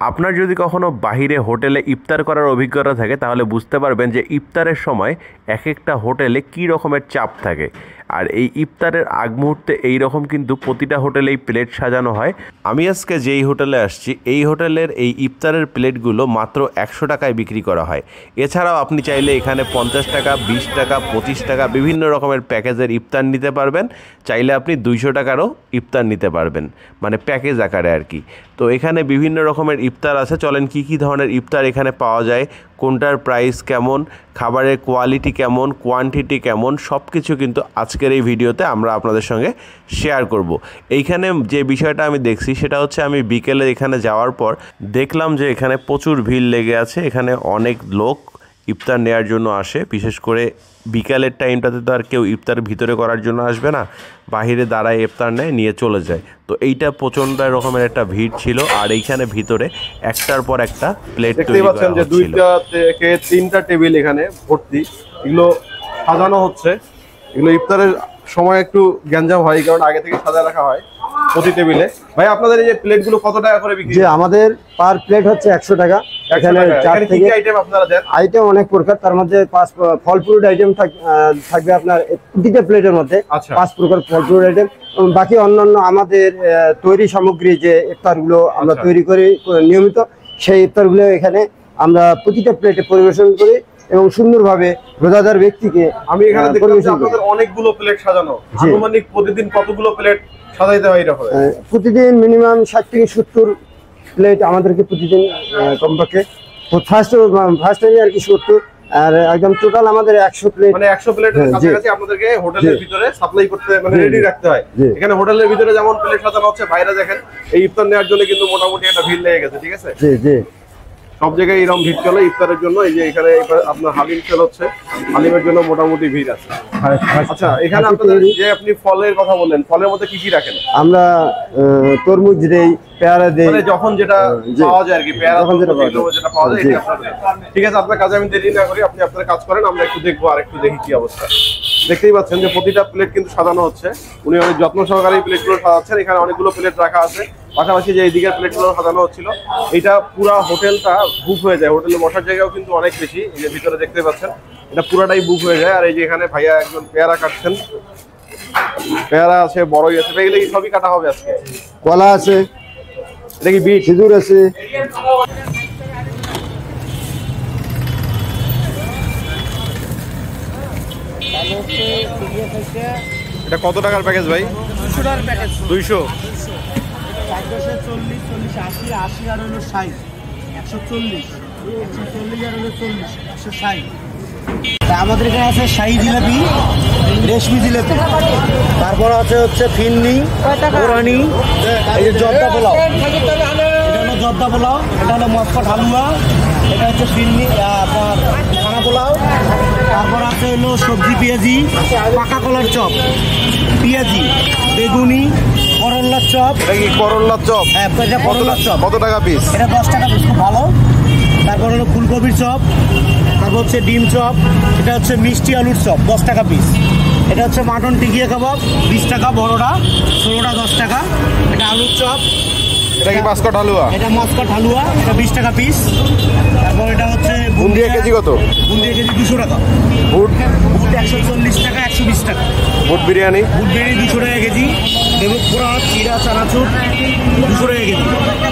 আপনার যদি কখনো বাহিরে হোটেলে ইফতার করার অভিজ্ঞতা থাকে তাহলে বুঝতে পারবেন যে ইফতারের সময় এক একটা হোটেলে কী রকমের চাপ থাকে। আর এই ইফতারের আগ মুহূর্তে এই রকম কিন্তু প্রতিটা হোটেলেই প্লেট সাজানো হয়। আমি আজকে যেই হোটেলে আসছি এই হোটেলের এই ইফতারের প্লেটগুলো মাত্র 100 টাকায় বিক্রি করা হয়। এছাড়াও আপনি চাইলে এখানে 50 টাকা, 20 টাকা, 25 টাকা বিভিন্ন রকমের প্যাকেজের ইফতার নিতে পারবেন। চাইলে আপনি 200 টাকারও ইফতার নিতে পারবেন, মানে প্যাকেজ আকারে আর কি। তো এখানে বিভিন্ন রকমের ইফতার আছে। চলেন কি কি ধরনের ইফতার এখানে পাওয়া যায়, কোনটার প্রাইস কেমন, খাবারের কোয়ালিটি কেমন, কোয়ান্টিটি কেমন, সব কিছু কিন্তু আজকের এই ভিডিওতে আমরা আপনাদের সঙ্গে শেয়ার করব। এইখানে যে বিষয়টা আমি দেখছি সেটা হচ্ছে আমি বিকেলে এখানে যাওয়ার পর দেখলাম যে এখানে প্রচুর ভিড় লেগে আছে। এখানে অনেক লোক ইফতার নেওয়ার জন্য আসে। বিশেষ করে বিকালের টাইমটাতে তো আর কেউ ইফতার ভিতরে করার জন্য আসবে না, বাহিরে দাঁড়ায় ইফতার নেয়, নিয়ে চলে যায়। তো এইটা প্রচণ্ড রকমের একটা ভিড় ছিল। আর এইখানে ভিতরে একটার পর একটা প্লেট তৈরি করা হচ্ছিল। যে 2টা থেকে 3টা টেবিল এখানে ভর্তি, এগুলো সাজানো হচ্ছে। এগুলো ইফতারের সময় একটু গ্যাঞ্জাম হয়, কারণ আগে থেকে সাজায় রাখা হয় প্রতি টেবিলে। ভাই আপনাদের এই যে প্লেটগুলো কত টাকা করে বিক্রি? আমাদের পার প্লেট হচ্ছে 100 টাকা। এখানে 4 থেকে আইটেম আপনারা দেন? আইটেম অনেক প্রকার, তার মধ্যে 5 ফল ফ্রুট আইটেম থাকবে আপনার প্রতিটা প্লেটের মধ্যে। 5 প্রকার ফল ফ্রুট আইটেম। বাকি অন্যান্য আমাদের তৈরি সামগ্রী যে ইফতারগুলো আমরা তৈরি করি নিয়মিত, সেই ইফতারগুলো এখানে আমরা প্রতিটা প্লেটে পরিবেশন করি এবং সুন্দরভাবে রোজাদার ব্যক্তিকে। আমি এখানে দেখলাম যে আপনাদের অনেকগুলো প্লেট সাজানো। আনুমানিক প্রতিদিন কতগুলো প্লেট সাজাইতে হয়? এটা প্রতিদিন মিনিমাম 60 থেকে 70 প্লেট আমাদেরকে প্রতিদিন কমপক্ষে ফার্স্ট টাইমে আর কি 70, আর একদম টোটাল আমাদের 100 প্লেট, মানে 100 প্লেটের কাছাকাছি আপনাদেরকে হোটেলের ভিতরে সাপ্লাই করতে, মানে রেডি রাখতে হয়। এখানে হোটেলের ভিতরে যেমন প্লেট সাজানো হচ্ছে, বাইরে দেখেন এই ইফতার নেওয়ার জন্য কিন্তু মোটামুটি একটা ভিড় লেগে গেছে। ঠিক আছে, জি জি, সব জায়গায় এরকম ভিড় চলে ইফতারের জন্য। এই যে এখানে আপনার হালিম সেল হচ্ছে, হালিমের জন্য মোটামুটি ভিড় আছে। আচ্ছা, এখানে আপনাদের যে আপনি ফলের কথা বললেন, ফলের মধ্যে কি কি রাখেন? আমরা তরমুজ দেই, পেয়ারা দেই, মানে যখন যেটা পাওয়া যায় আর কি, পেয়ারা যেটা পাওয়া যায় এটা আপনাদের। ঠিক আছে, আপনার কাজে আমি দেরি না করি, আপনি আপনার কাজ করেন, আমরা একটু দেখবো আর একটু দেখি কি অবস্থা। দেখতেই পাচ্ছেন যে প্রতিটা প্লেট কিন্তু সাজানো হচ্ছে। উনি অনেক যত্ন সহকারে প্লেটগুলো সাজাচ্ছেন। এখানে অনেকগুলো প্লেট রাখা আছে, পাশাপাশি যে এইদিকের প্লেটগুলো সাজানো হচ্ছিল। এটা পুরো হোটেলটা বুক হয়ে যায়। হোটেলে বসার জায়গাও কিন্তু অনেক বেশি। এই যে ভিতরে দেখতে পাচ্ছেন এটা পুরাটাই বুক হয়ে যায়। আর এই যে এখানে ভাইয়া একজন পেয়ারা কাটছেন, পেয়ারা আছে, বড়ই আছে, এগুলো কি সবই কাটা হবে আজকে? কলা আছে, এটা কি বিট, খেজুর আছে। এটা কত টাকার প্যাকেজ ভাই? 200 টাকার প্যাকেজ। 200? 40, 40, 80, 80 আর হলো 60, 140, 140 আর হলো 40, 160। আমাদের এখানে আছে শাহী জিলাপি, রেশমি জিলাপি, তারপর হচ্ছে ফিন্নি, কোরআনি, এই যে জর্দা পোলাও, এটা হলো জর্দা পোলাও, এটা হলো মস্কট হালুয়া, এটা হচ্ছে ফিন্নি আপনার খানা পোলাও, তারপর আছে হলো সবজি পেঁয়াজি, পাকা কলার চপ, পেঁয়াজি, বেগুনি, করল্লার চপ। এটা কি করল্লার চপ? হ্যাঁ, এটা করল্লার চপ। কত টাকা পিস? এটা 10 টাকা পিস, খুব ভালো। তারপর হলো ফুলকপির চপ, তারপর হচ্ছে ডিম চপ, এটা হচ্ছে মিষ্টি আলুর চপ 10 টাকা পিস। এটা হচ্ছে মাটন টিকিয়া কাবাব 20 টাকা বড়টা, 16টা 10 টাকা। এটা আলুর চপ, এটা কি মস্কট হালুয়া? এটা মস্কট হালুয়া, এটা 20 টাকা পিস। তারপর এটা হচ্ছে বুন্দিয়া কেজি কত? বুন্দিয়া কেজি 200 টাকা। বুট? বুট 140 টাকা, 120 টাকা। বুট বিরিয়ানি? বুট বিরিয়ানি 200 টাকা কেজি। এবং পোড়া চিরা চানাচুর 200 টাকা কেজি।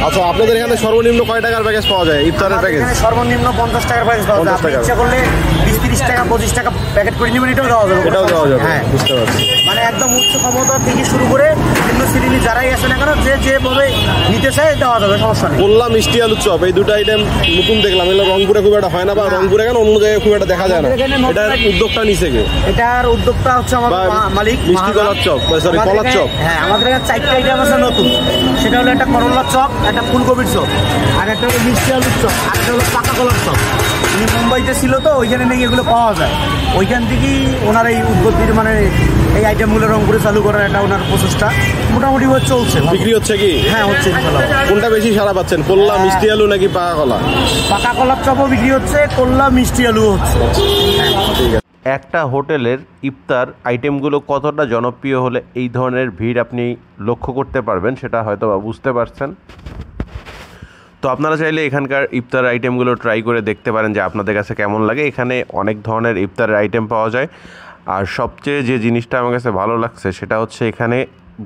আচ্ছা, আপনাদের এখানে সর্বনিম্ন কয় টাকার প্যাকেজ পাওয়া যায় ইফতারের প্যাকেজ? এখানে সর্বনিম্ন 50 টাকার প্যাকেজ পাওয়া যায়। আপনি ইচ্ছা করলে 20-30 টাকা 25 টাকা প্যাকেট করে নেবেন, এটাও দেওয়া যাবে। এটাও দেওয়া যাবে, হ্যাঁ, বুঝতে পারছি। মানে একদম উচ্চ ক্ষমতা থেকে শুরু করে নিম্ন শ্রেণী যারাই আসে না কেন, যে যেভাবে নিতে চায় দেওয়া যাবে, সমস্যা নেই। বললাম মিষ্টি আলুর চপ, এই দুটো আইটেম নতুন দেখলাম। এগুলো রংপুরে খুব একটা হয় না, বা রংপুরে কেন অন্য জায়গায় খুব একটা দেখা যায় না। এটার উদ্যোগটা নিছে কে? এটার উদ্যোক্তা হচ্ছে আমার মালিক। মিষ্টি কলার চপ, সরি কলার চপ। হ্যাঁ, আমাদের এখানে 4টা আইটেম আছে নতুন। সেটা হলো একটা করল্লার চপ, একটা ফুলকপির চপ, আর একটা হলো মিষ্টি আলুর চপ, আর একটা হলো পাকা কলার চপ। উনি মুম্বাইতে ছিল, তো ওইখানে নাকি এগুলো পাওয়া যায়। ওইখান থেকেই ওনার এই উদ্যোগটির, মানে এই আইটেমগুলো রংপুরে চালু করার একটা ওনার প্রচেষ্টা মোটামুটি চলছে। বিক্রি হচ্ছে কি? হ্যাঁ, হচ্ছে। কোনটা বেশি সারা পাচ্ছেন, কোল্লা মিষ্টি আলু নাকি পাকা কলা? পাকা কলার চপও বিক্রি হচ্ছে, কোল্লা মিষ্টি আলু হচ্ছে। ঠিক আছে। একটা হোটেলের ইফতার আইটেমগুলো কতটা জনপ্রিয় হলে এই ধরনের ভিড় আপনি লক্ষ্য করতে পারবেন, সেটা হয়তো বা বুঝতে পারছেন। তো আপনারা চাইলে এখানকার ইফতার আইটেমগুলো ট্রাই করে দেখতে পারেন যে আপনাদের কাছে কেমন লাগে। এখানে অনেক ধরনের ইফতারের আইটেম পাওয়া যায়। আর সবচেয়ে যে জিনিসটা আমার কাছে ভালো লাগছে সেটা হচ্ছে এখানে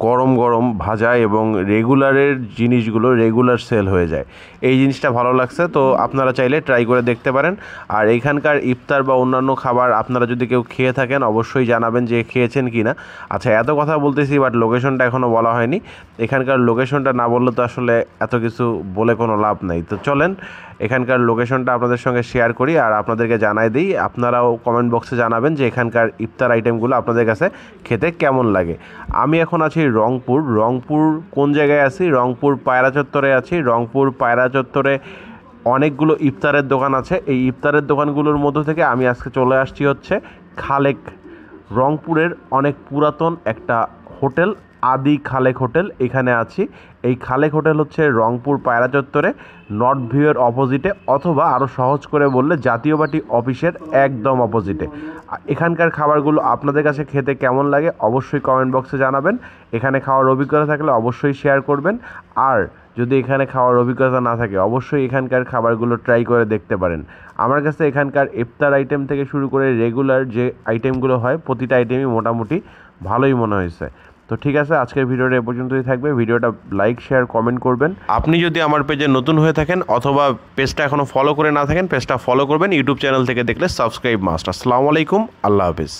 গরম গরম ভাজা এবং রেগুলারের জিনিসগুলো রেগুলার সেল হয়ে যায়, এই জিনিসটা ভালো লাগছে। তো আপনারা চাইলে ট্রাই করে দেখতে পারেন। আর এইখানকার ইফতার বা অন্যান্য খাবার আপনারা যদি কেউ খেয়ে থাকেন অবশ্যই জানাবেন যে খেয়েছেন কি না। আচ্ছা, এত কথা বলতেছি বাট লোকেশনটা এখনও বলা হয়নি। এখানকার লোকেশনটা না বললে তো আসলে এত কিছু বলে কোনো লাভ নাই। তো চলেন এখানকার লোকেশনটা আপনাদের সঙ্গে শেয়ার করি আর আপনাদেরকে জানাই দিই। আপনারাও কমেন্ট বক্সে জানাবেন যে এখানকার ইফতার আইটেমগুলো আপনাদের কাছে খেতে কেমন লাগে। আমি এখন আছি রংপুর। রংপুর কোন জায়গায় আছি? রংপুর পায়রা চত্বরে আছি। রংপুর পায়রা চত্বরে অনেকগুলো ইফতারের দোকান আছে। এই ইফতারের দোকানগুলোর মধ্য থেকে আমি আজকে চলে আসছি হচ্ছে খালেক, রংপুরের অনেক পুরাতন একটা হোটেল, আদি খালেক হোটেল, এখানে আছি। এই খালেক হোটেল হচ্ছে রংপুর পায়রা চত্বরে নর্থ ভিউয়ের অপোজিটে, অথবা আরও সহজ করে বললে জাতীয় বাটি অফিসের একদম অপোজিটে। এখানকার খাবারগুলো আপনাদের কাছে খেতে কেমন লাগে অবশ্যই কমেন্ট বক্সে জানাবেন। এখানে খাওয়ার অভিজ্ঞতা থাকলে অবশ্যই শেয়ার করবেন। আর যদি এখানে খাওয়ার অভিজ্ঞতা না থাকে অবশ্যই এখানকার খাবারগুলো ট্রাই করে দেখতে পারেন। আমার কাছে এখানকার ইফতার আইটেম থেকে শুরু করে রেগুলার যে আইটেমগুলো হয় প্রতিটা আইটেমই মোটামুটি ভালোই মনে হয়েছে। তো ঠিক আছে, আজকের ভিডিওটা এ পর্যন্তই থাকবে। ভিডিওটা লাইক শেয়ার কমেন্ট করবেন। আপনি যদি আমার পেজে নতুন হয়ে থাকেন অথবা পেজটা এখনও ফলো করে না থাকেন পেজটা ফলো করবেন। ইউটিউব চ্যানেল থেকে দেখলে সাবস্ক্রাইব মাস্ট। আসসালামু আলাইকুম, আল্লাহ হাফিজ।